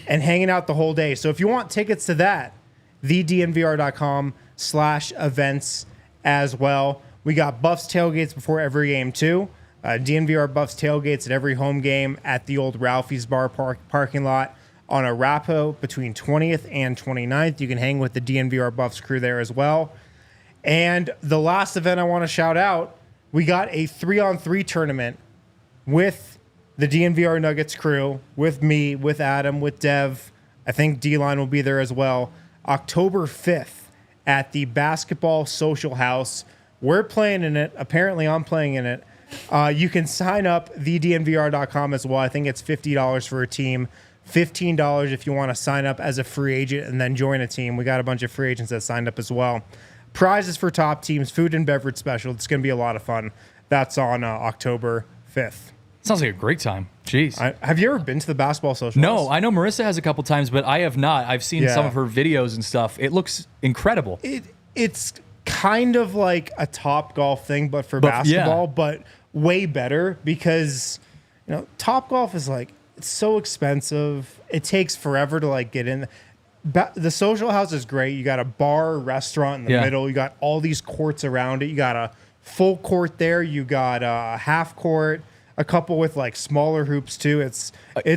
and hanging out the whole day. So if you want tickets to that, thednvr.com/events as well. We got Buffs tailgates before every game too. DNVR Buffs tailgates at every home game at the old Ralphie's Bar parking lot on Arapahoe between 20th and 29th. You can hang with the DNVR Buffs crew there as well. And the last event I want to shout out, we got a 3-on-3 tournament with the DNVR Nuggets crew, with me, with Adam, with Dev. I think D-Line will be there as well. October 5th at the Basketball Social House. We're playing in it. Apparently I'm playing in it. You can sign up thednvr.com as well. I think it's $50 for a team, $15 if you want to sign up as a free agent and then join a team. We got a bunch of free agents that signed up as well. Prizes for top teams, food and beverage special. It's going to be a lot of fun. That's on October 5th.
Sounds like a great time. Jeez.
Have you ever been to the basketball social?
No, I know Marissa has a couple times, but I have not. I've seen some of her videos and stuff. It looks incredible.
It's kind of like a Top Golf thing, but for basketball, but way better because, Top Golf is like, it's so expensive. It takes forever to like get in. The social house is great. You got a bar, restaurant in the middle. You got all these courts around it. You got a full court there. You got a half court. A couple with like smaller hoops too. It's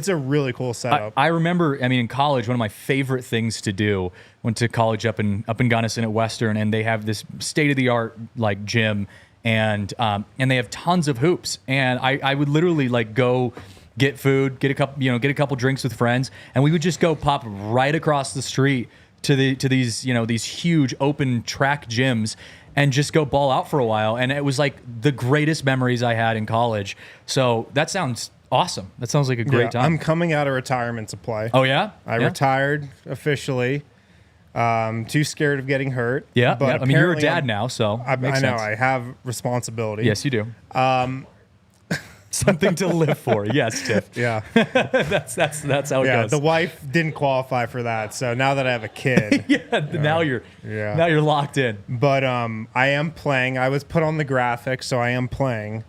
a really cool setup.
I remember, in college, one of my favorite things to do. Went to college up in Gunnison at Western, and they have this state of the art like gym, and they have tons of hoops. And I would literally like go get food, get a couple drinks with friends, and we would just go pop right across the street to these these huge open track gyms. And just go ball out for a while. And it was like the greatest memories I had in college. So that sounds awesome. That sounds like a great time.
I'm coming out of retirement to play.
Oh, yeah?
I retired officially. Too scared of getting hurt.
Yeah. But you're a dad now, so
I know. I have responsibility.
Yes, you do. Something to live for. Yes, Tiff.
Yeah.
that's how it goes.
The wife didn't qualify for that. So now that I have a kid.
Now you're locked in.
But I am playing. I was put on the graphic, so I am playing.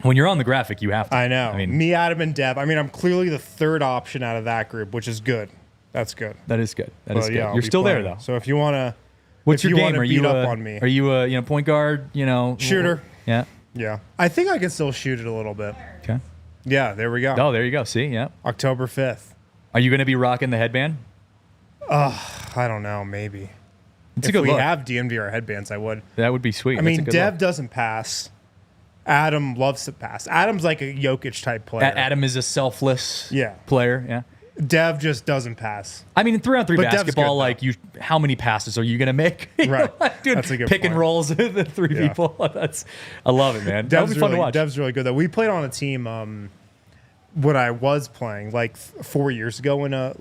When you're on the graphic, you have to.
I know. Me, Adam, and Dev. I'm clearly the third option out of that group, which is good. That's good.
That is good. That is good. You're still playing there, though.
So if you want to...
What's your game? Are you
up on me?
Are you a point guard,
Shooter.
Yeah.
Yeah. I think I can still shoot it a little bit.
Okay.
Yeah, there we go.
Oh, there you go. See, yeah.
October 5th.
Are you going to be rocking the headband?
I don't know. Maybe.
It's a good look.
If we have DNVR headbands, I would.
That would be sweet.
Dev doesn't pass. Adam loves to pass. Adam's like a Jokic type player.
Adam is a selfless player. Yeah.
Dev just doesn't pass.
In 3-on-3 basketball, how many passes are you going to make?
Right.
Dude,
that's a good
pick
point.
and rolls the three people. I love it, man. That would be fun to watch.
Dev's really good, though. We played on a team when I was playing, 4 years ago in a,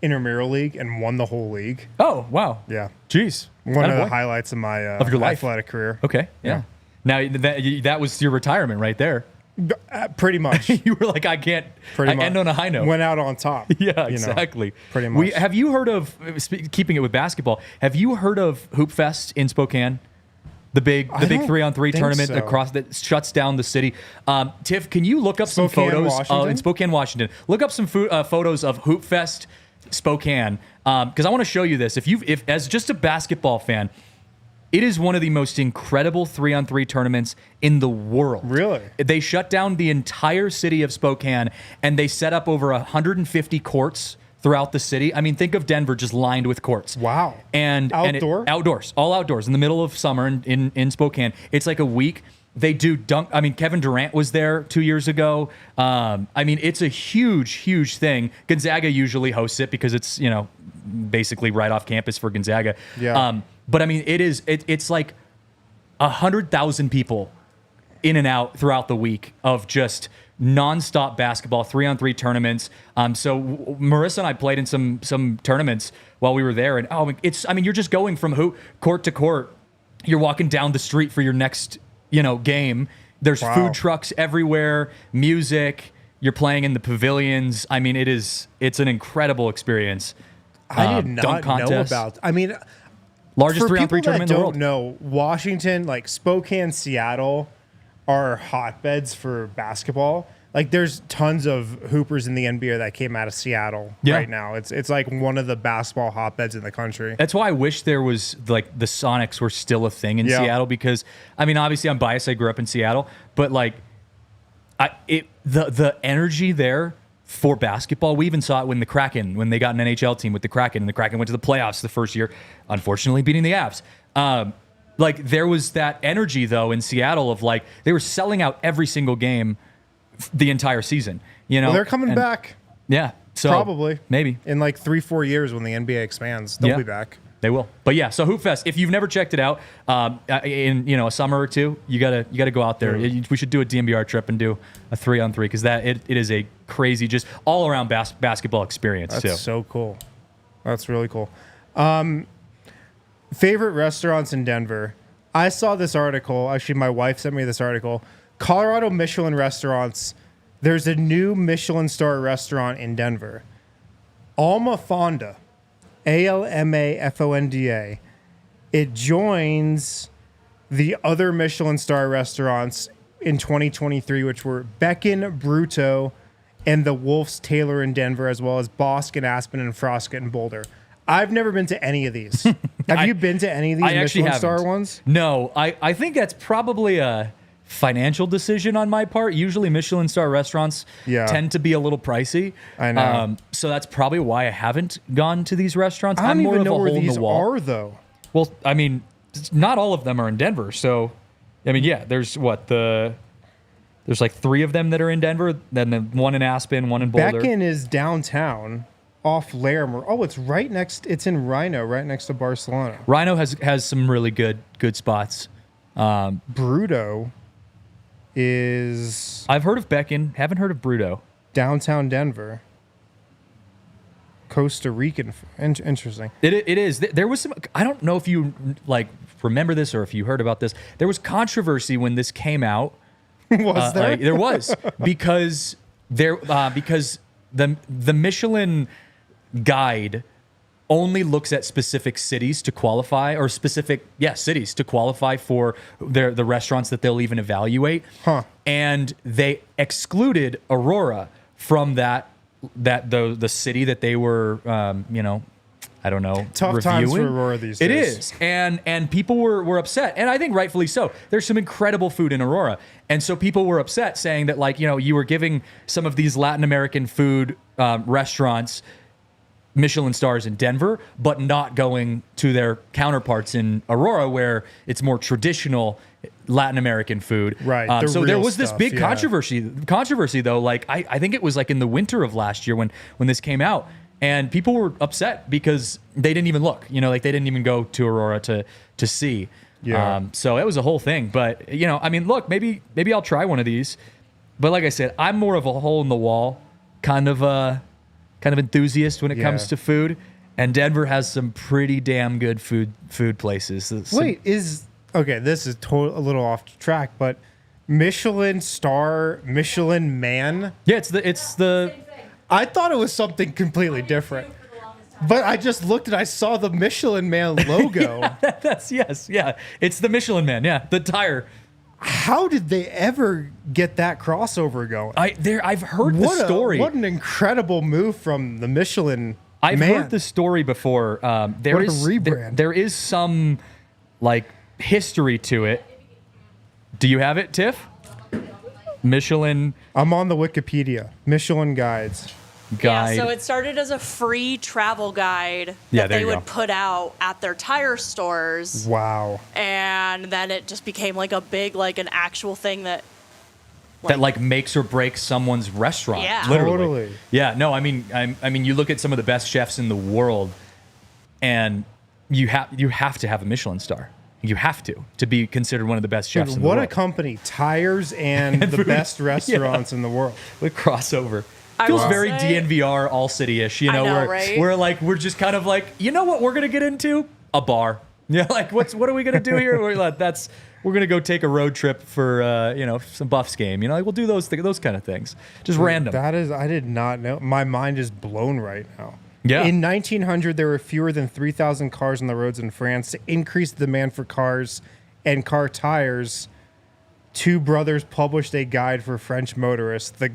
intramural league and won the whole league.
Oh, wow.
Yeah.
Jeez.
One of the highlights of my
of your
athletic career.
Okay. Yeah. Now, that was your retirement right there.
Pretty much.
You were like, I can't end on a high note.
Went out on top.
Yeah, exactly.
Pretty much.
Have you heard of, keeping it with basketball, have you heard of Hoop Fest in Spokane? The big 3-on-3 tournament across that shuts down the city. Tiff, can you look up some photos in Spokane, Washington? Look up some photos of Hoop Fest Spokane, because I want to show you this. If as just a basketball fan, it is one of the most incredible 3-on-3 tournaments in the world.
Really?
They shut down the entire city of Spokane, and they set up over 150 courts throughout the city. Think of Denver just lined with courts.
Wow.
And outdoors, all outdoors, in the middle of summer in Spokane. It's like a week. They do dunk. Kevin Durant was there 2 years ago. It's a huge, huge thing. Gonzaga usually hosts it because it's, basically right off campus for Gonzaga.
Yeah.
But it's like 100,000 people in and out throughout the week of just nonstop basketball, 3-on-3 tournaments. So Marissa and I played in some tournaments while we were there, and you're just going from court to court. You're walking down the street for your next game. There's food trucks everywhere, music. You're playing in the pavilions. It's an incredible experience.
I did not know about.
Largest 3-on-3
tournament
in the world.
For people that don't know, Washington, Spokane, Seattle are hotbeds for basketball. There's tons of hoopers in the NBA that came out of Seattle right now. It's like one of the basketball hotbeds in the country.
That's why I wish there was the Sonics were still a thing in Seattle, because obviously I'm biased. I grew up in Seattle, but the energy there for basketball, we even saw it when the Kraken, when they got an NHL team with the Kraken, and the Kraken went to the playoffs the first year, unfortunately beating the Avs. There was that energy though in Seattle of they were selling out every single game the entire season. Well,
they're coming back.
Yeah. So
probably
maybe
in 3-4 years when the NBA expands, they'll be back.
They will. But yeah, so Hoop Fest, if you've never checked it out, in a summer or two, you gotta go out there. We should do a DNVR trip and do a 3-on-3 because it is a crazy, just all around basketball experience.
That's so cool. That's really cool. Favorite restaurants in Denver. I saw this article. Actually, my wife sent me this article. Colorado Michelin restaurants. There's a new Michelin star restaurant in Denver. Alma Fonda. ALMAFONDA. It joins the other Michelin star restaurants in 2023, which were Beacon, Bruto, and the Wolf's Taylor in Denver, as well as Bosque and Aspen and Frosket in Boulder. I've never been to any of these. Have you been to any of these Michelin star ones?
No, I think that's probably a financial decision on my part. Usually Michelin star restaurants tend to be a little pricey.
I know.
So that's probably why I haven't gone to these restaurants.
I don't
I'm more
even
of
know
a
where
hole in
these
the wall.
are, though.
Well, I mean, not all of them are in Denver. So, I mean, yeah, there's there's like 3 of them that are in Denver, then the one in Aspen, one in Boulder.
Beacon is downtown off Larimer. Oh, it's right next. It's in Rhino, right next to Barcelona.
Rhino has some really good spots.
Bruto is...
I've heard of Beacon. Haven't heard of Bruto.
Downtown Denver. Costa Rican. Interesting.
It is. There was some... I don't know if you remember this or if you heard about this. There was controversy when this came out.
Was there?
There was. Because the Michelin guide only looks at specific cities to qualify, or cities to qualify for the restaurants that they'll even evaluate. And they excluded Aurora from the city that they were, I don't know,
tough
reviewing.
Times for Aurora these days.
It is, and people were upset, and I think rightfully so. There's some incredible food in Aurora, and so people were upset, saying that you were giving some of these Latin American food restaurants Michelin stars in Denver, but not going to their counterparts in Aurora, where it's more traditional Latin American food.
Right.
So there was this big controversy though. I think it was in the winter of last year when this came out. And people were upset because they didn't even look, they didn't even go to Aurora to see. Yeah. So it was a whole thing. But, look, maybe I'll try one of these. But like I said, I'm more of a hole in the wall kind of enthusiast when it comes to food. And Denver has some pretty damn good food places.
This is a little off track, but Michelin star, Michelin man.
Yeah, it's the
I thought it was something completely different. But I just looked and I saw the Michelin Man logo.
It's the Michelin Man. Yeah, the tire.
How did they ever get that crossover going?
I've heard the story.
What an incredible move from the Michelin
I've
Man.
heard the story before. There is some history to it. Do you have it, Tiff? Michelin.
I'm on the Wikipedia. Michelin guide.
Yeah, so it started as a free travel guide that they would put out at their tire stores.
Wow.
And then it just became a big, an actual thing that
makes or breaks someone's restaurant.
Yeah.
Literally.
Totally.
Yeah, no, I mean you look at some of the best chefs in the world and you have to have a Michelin star. You have to be considered one of the best chefs in the world.
What a company. Tires and the best restaurants in the world.
With crossover. Feels very DNVR ALLCITY-ish,
right?
We're just kind of you know what we're going to get into? A bar. Yeah, what are we going to do here? We're going to go take a road trip for, some Buffs game. We'll do those kind of things. Just random.
I did not know. My mind is blown right now.
Yeah.
In 1900, there were fewer than 3,000 cars on the roads in France. To increase the demand for cars and car tires, two brothers published a guide for French motorists, the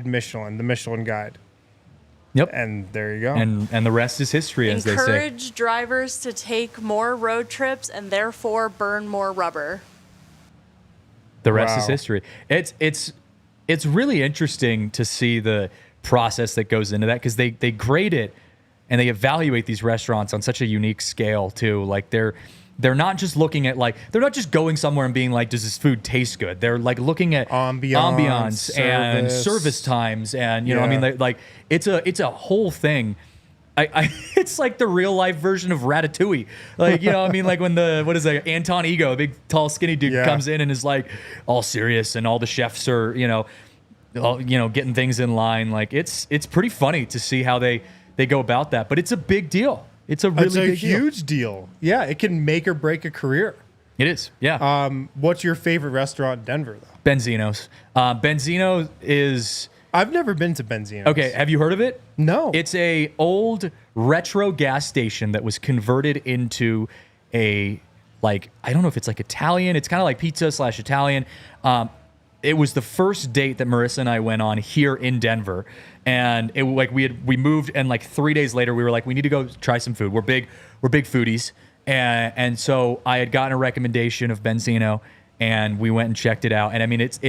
Michelin Guide.
Yep.
And there you go.
And the rest is history, as they say.
Encourage drivers to take more road trips and therefore burn more rubber.
The rest is history. It's really interesting to see the process that goes into that, because they grade it and they evaluate these restaurants on such a unique scale too. They're not just looking at they're not just going somewhere and being does this food taste good? They're looking at ambiance and service times, and it's a whole thing. it's like the real life version of Ratatouille. Like, you know, I mean, like when Anton Ego, a big, tall, skinny dude comes in and is like all serious and all the chefs are, getting things in line. Like it's pretty funny to see how they go about that, but it's a big deal. It's a
huge deal. Yeah. It can make or break a career.
It is. Yeah.
What's your favorite restaurant in Denver though?
Benzino's. Benzino is...
I've never been to Benzino's.
Okay, have you heard of it?
No.
It's a old retro gas station that was converted into a, like, I don't know if it's like Italian. It's kind of like pizza / Italian. It was the first date that Marissa and I went on here in Denver, and it like we moved, and like 3 days later we were like, we need to go try some food. We're big foodies, and so I had gotten a recommendation of Benzino, and we went and checked it out. And I mean, it's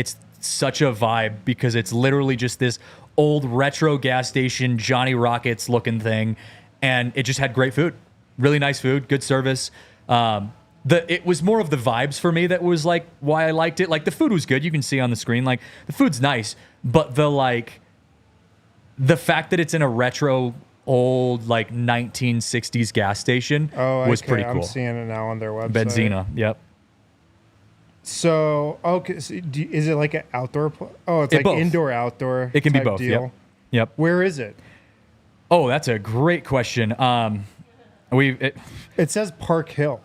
such a vibe because it's literally just this old retro gas station, Johnny Rockets looking thing, and it just had great food, really nice food, good service. It was more of the vibes for me that was like why I liked it. Like the food was good, you can see on the screen, like the food's nice, but the fact that it's in a retro old like 1960s gas station was pretty cool.
I'm seeing it now on their website.
Benzino, yep.
So, okay, so is it like an outdoor? It's like both. Indoor, outdoor.
It can be both.
Deal.
Yep.
Where is it?
Oh, that's a great question. It
says Park Hill.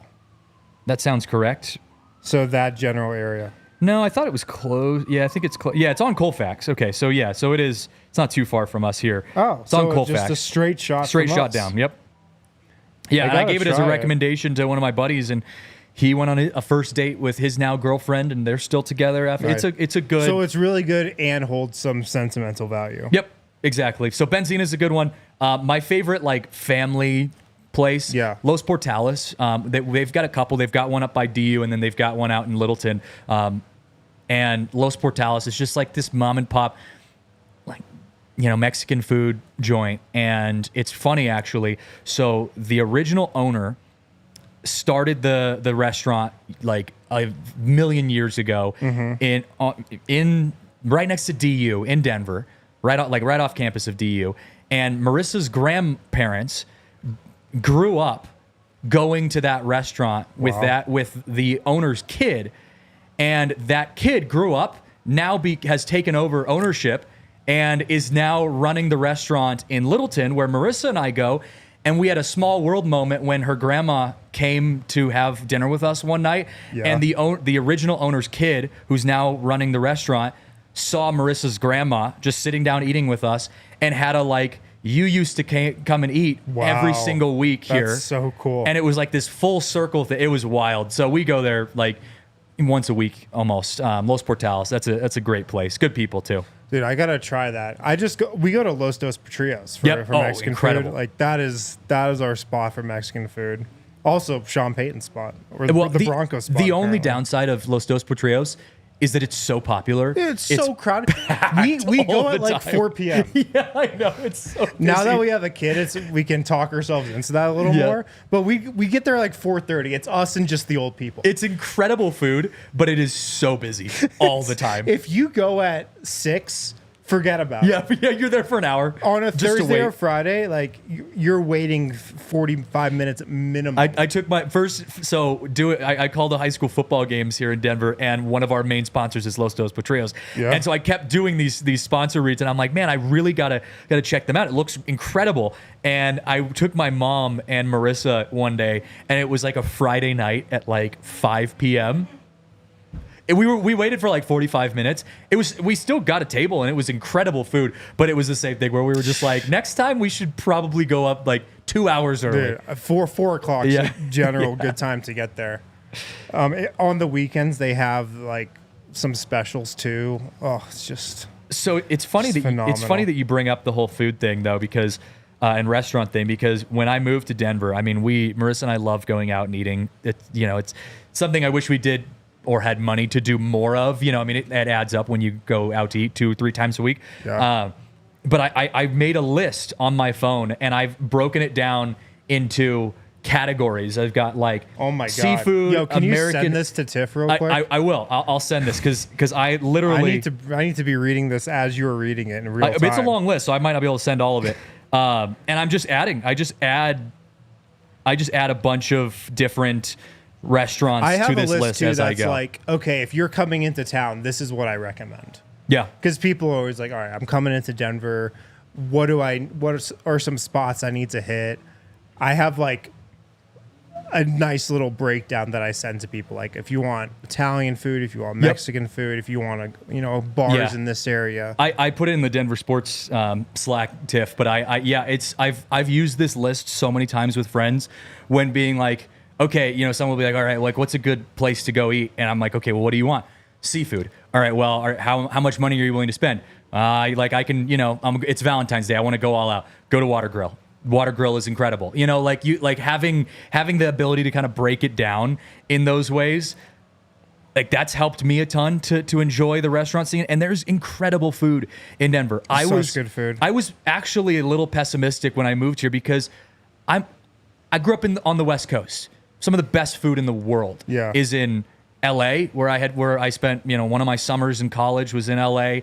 That sounds correct.
So that general area.
No, I thought it was close. Yeah, I think it's close. Yeah, it's on Colfax. Okay, so yeah, so it is. It's not too far from us here.
Oh,
it's on Colfax.
Just a straight shot.
Straight shot down. Yep. Yeah, and I gave it as a recommendation to one of my buddies, and he went on a first date with his now girlfriend, and they're still together after. Right. It's a good.
So it's really good and holds some sentimental value.
Yep, exactly. So Benzino is a good one. My favorite like family place, Los Portales. They've got a couple. They've got one up by DU, and then they've got one out in Littleton. And Los Portales is just like this mom and pop, like, Mexican food joint. And it's funny actually. So the original owner started the restaurant like a million years ago in right next to DU in Denver, right off campus of DU. And Marissa's grandparents grew up going to that restaurant with the owner's kid, and that kid grew up has taken over ownership and is now running the restaurant in Littleton where Marissa and I go. And we had a small world moment when her grandma came to have dinner with us one night, and the original owner's kid, who's now running the restaurant, saw Marissa's grandma just sitting down eating with us and had a like, you used to come and eat every single week here.
That's so cool.
And it was like this full circle thing. It was wild. So we go there like once a week almost. Los Portales. That's a great place. Good people too.
Dude, I gotta try that. We go to Los Dos Patrios for Mexican food. Like that is our spot for Mexican food. Also, Sean Payton's spot or the Broncos spot.
The only downside of Los Dos Patrios is that it's so popular.
It's so crowded. We go at like 4 p.m.
Yeah, I know. It's so busy.
Now that we have a kid, we can talk ourselves into that a little more. But we get there like 4:30. It's us and just the old people.
It's incredible food, but it is so busy all the time.
If you go at 6, forget about it.
Yeah, you're there for an hour.
On a Thursday or Friday, like you're waiting 45 minutes minimum.
I took my first, I called the high school football games here in Denver, and one of our main sponsors is Los Dos Patrios. Yeah. And so I kept doing these sponsor reads, and I'm like, man, I really gotta check them out. It looks incredible. And I took my mom and Marissa one day, and it was like a Friday night at like 5 p.m. We waited for like 45 minutes. We still got a table, and it was incredible food, but it was the same thing where we were just like, next time we should probably go up like 2 hours early.
Dude, 4 o'clock is a general good time to get there. On the weekends they have like some specials too. Oh, it's just
it's funny that you bring up the whole food thing though, because and restaurant thing, because when I moved to Denver, I mean, Marissa and I love going out and eating. It's something I wish we did or had money to do more of. I mean, it adds up when you go out to eat 2 or 3 times a week. Yeah. But I made a list on my phone, and I've broken it down into categories. I've got like seafood.
Yo, can you send this to Tiff real quick?
I will. I'll send this because I literally
I need to be reading this as you're reading it in real time.
It's a long list, so I might not be able to send all of it. And I'm just adding. I just add a bunch of different restaurants to this list as I go.
Like, okay, if you're coming into town, this is what I recommend.
Yeah,
because people are always like, all right, I'm coming into Denver. What are some spots I need to hit? I have like a nice little breakdown that I send to people. Like, if you want Italian food, if you want Mexican food, if you want bars in this area. I put it in the Denver Sports
Slack, Tiff, but I've used this list so many times with friends when being like, okay, someone will be like, all right, like, what's a good place to go eat? And I'm like, okay, well, what do you want? Seafood. All right, well, how much money are you willing to spend? I can, it's Valentine's Day. I want to go all out. Go to Water Grill. Water Grill is incredible. Having the ability to kind of break it down in those ways, like, that's helped me a ton to enjoy the restaurant scene. And there's incredible food in Denver.
Good food.
I was actually a little pessimistic when I moved here because I grew up on the West Coast. Some of the best food in the world is in LA, where I spent, one of my summers in college was in LA.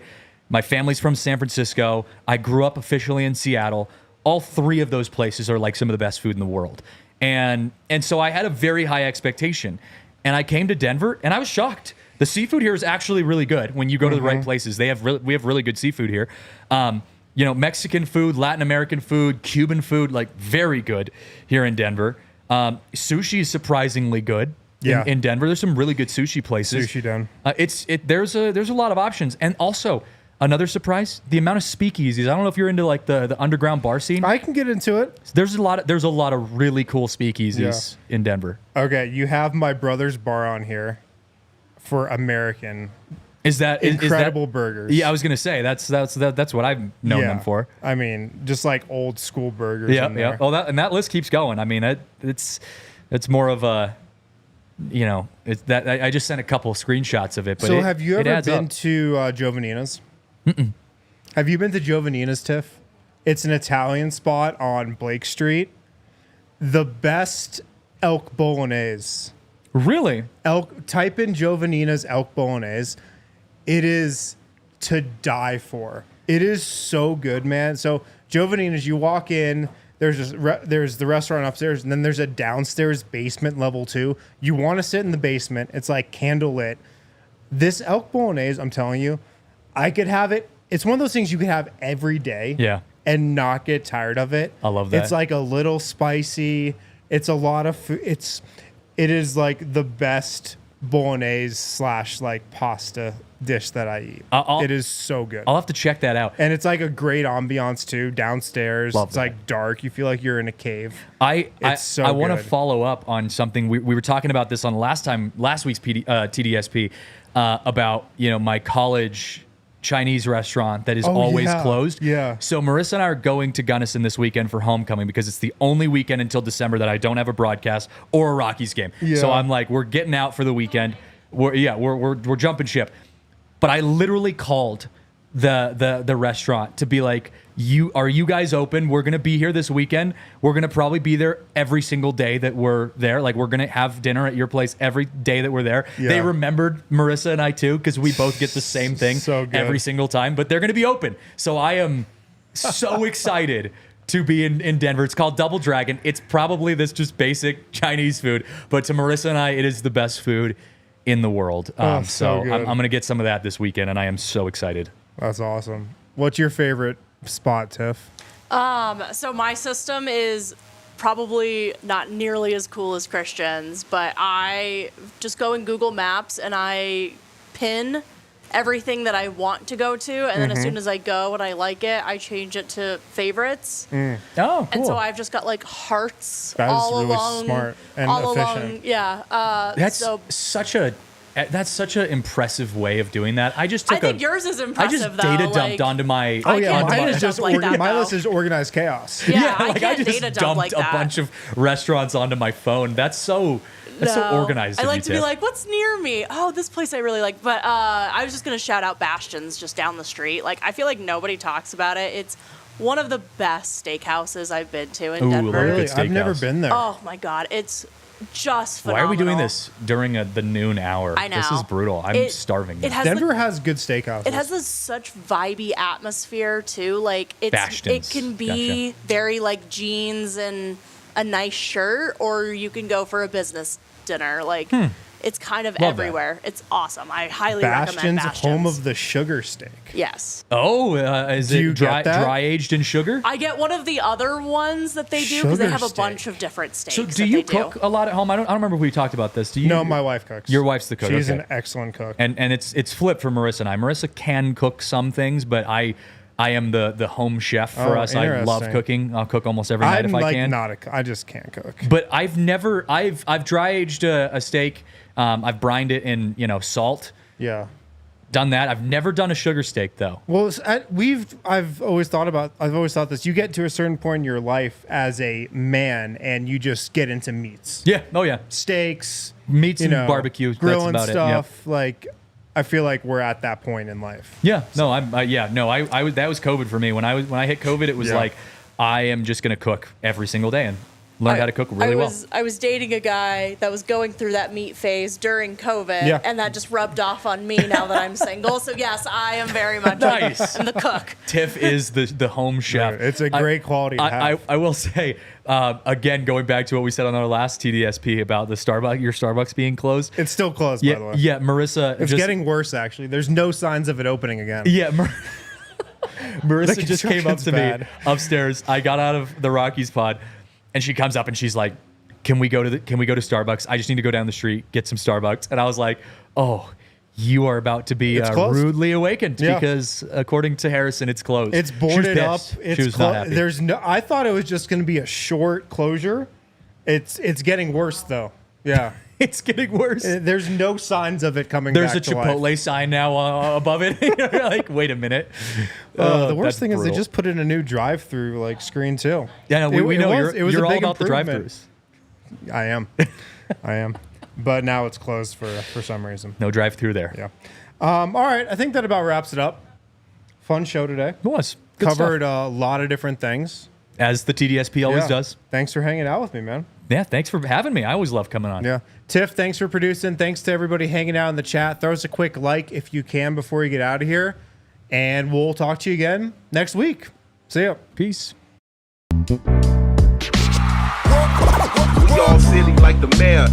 My family's from San Francisco. I grew up officially in Seattle. All three of those places are like some of the best food in the world. And so I had a very high expectation. And I came to Denver and I was shocked. The seafood here is actually really good when you go to the right places. We have really good seafood here. Mexican food, Latin American food, Cuban food, like, very good here in Denver. Sushi is surprisingly good. In Denver. There's some really good sushi places.
Sushi Den.
There's a lot of options. And also, another surprise, the amount of speakeasies. I don't know if you're into like the underground bar scene.
I can get into it.
There's a lot of really cool speakeasies in Denver.
Okay, you have my brother's bar on here for American.
Is that
incredible burgers?
Yeah, I was gonna say that's what I've known them for.
I mean, just like old school burgers.
Yeah. Well, that list keeps going. I mean, it's more of a, I just sent a couple of screenshots of it. But
so have you ever been to Giovannina's?
Mm-mm.
Have you been to Giovannina's, Tiff? It's an Italian spot on Blake Street. The best elk bolognese.
Really?
Type in Giovannina's elk bolognese. It is to die for. It is so good, man. So Giovannina's, you walk in, there's the restaurant upstairs, and then there's a downstairs basement level too. You want to sit in the basement. It's like candlelit. This elk bolognese, I'm telling you, I could have it. It's one of those things you could have every day.
Yeah.
And not get tired of it.
I love that.
It's like a little spicy. It's a lot of food. It is like the best bolognese / like pasta dish that I eat. It is so good.
I'll have to check that out.
And it's like a great ambiance too. Downstairs, it's like dark. You feel like you're in a cave.
I want to follow up on something. We were talking about this on last week's TDSP about my college Chinese restaurant that is always closed.
Yeah.
So Marissa and I are going to Gunnison this weekend for homecoming because it's the only weekend until December that I don't have a broadcast or a Rockies game. Yeah. So I'm like, we're getting out for the weekend. We're jumping ship. But I literally called the restaurant to be like, are you guys open? We're gonna be here this weekend. We're gonna probably be there every single day that we're there. Like, we're gonna have dinner at your place every day that we're there. Yeah. They remembered Marissa and I too, because we both get the same thing every single time. But they're gonna be open. So I am so excited to be in Denver. It's called Double Dragon. It's probably this just basic Chinese food, but to Marissa and I, it is the best food in the world. So I'm gonna get some of that this weekend, and I am so excited.
That's awesome. What's your favorite spot, Tiff?
So my system is probably not nearly as cool as Christian's, but I just go in Google Maps and I pin everything that I want to go to, and then as soon as I go and I like it, I change it to favorites.
Oh, cool.
And so I've just got like hearts
that
all
is really
along,
smart and
all
efficient.
along.
That's such an impressive way of doing that. I
think yours is impressive.
I just data dumped onto my.
Oh yeah, mine is just
like
my list is organized chaos.
Yeah,
I just dumped a bunch of restaurants onto my phone. That's so organized.
I like to be like, what's near me? Oh, this place I really like. But I was just gonna shout out Bastion's just down the street. Like, I feel like nobody talks about it. It's one of the best steakhouses I've been to in Denver.
Really? I've never been there.
Oh my god, it's just
Why
phenomenal.
are we doing this during the noon hour?
I know.
This is brutal. I'm starving.
It has
Denver has good steakhouses.
It has this such vibey atmosphere too. Like it
Bastions.
can be very like jeans and a nice shirt, or you can go for a business dinner. Like it's kind of
Love
everywhere. It's awesome. I highly recommend Bastions.
Home of the sugar steak.
Yes.
Oh, is
Do you
it
get that?
dry aged in sugar?
I get one of the other ones that they do because they have a bunch of different steaks.
So do you cook a lot at home? I don't remember if we talked about this. Do you?
No, my wife cooks.
Your wife's the cook.
She's
okay.
an excellent cook.
And it's flipped for Marissa and I. Marissa can cook some things, but I am the home chef for us. I love cooking. I'll cook almost every night if I can.
I just can't cook.
But I've dry aged a steak. I've brined it in salt.
Yeah.
Done that. I've never done a sugar steak though.
Well, I've always thought this. You get to a certain point in your life as a man, and you just get into meats.
Yeah. Oh yeah.
Steaks,
meats and barbecue,
grilling
that's about
stuff.
It. Yep.
Like, I feel like we're at that point in life.
Yeah. No. I was. That was COVID for me. When I hit COVID, it was like I am just gonna cook every single day and learn how to cook really well.
I was dating a guy that was going through that meat phase during COVID, and that just rubbed off on me now that I'm single. So yes, I am very much
nice.
I'm the cook.
Tiff is the home chef.
It's a great quality to have.
I will say, again, going back to what we said on our last TDSP about your Starbucks being closed.
It's still closed, by the way.
Yeah, Marissa.
It's getting worse, actually. There's no signs of it opening again.
Yeah, Marissa just came up to me upstairs. I got out of the Rockies pod, and she comes up and she's like, "Can we go to Starbucks? I just need to go down the street, get some Starbucks." And I was like, "Oh, you are about to be rudely awakened because according to Harrison, it's closed.
It's boarded up.
She was not happy.
I thought it was just going to be a short closure. It's getting worse though. Yeah."
It's getting worse.
There's no signs of it coming
back
to life.
There's a Chipotle sign now above it. You're like, wait a minute.
The worst thing is they just put in a new drive-through screen too.
Yeah, no, we know you're all about the drive-thrus.
I am. But now it's closed for some reason.
No drive-through there.
Yeah. All right. I think that about wraps it up. Fun show today.
It was. Good
Covered
stuff.
a lot of different things.
As the TDSP always does.
Thanks for hanging out with me, man.
Yeah, thanks for having me. I always love coming on.
Yeah. Tiff, thanks for producing. Thanks to everybody hanging out in the chat. Throw us a quick like if you can before you get out of here. And we'll talk to you again next week. See ya.
Peace.
We all silly like the mayor.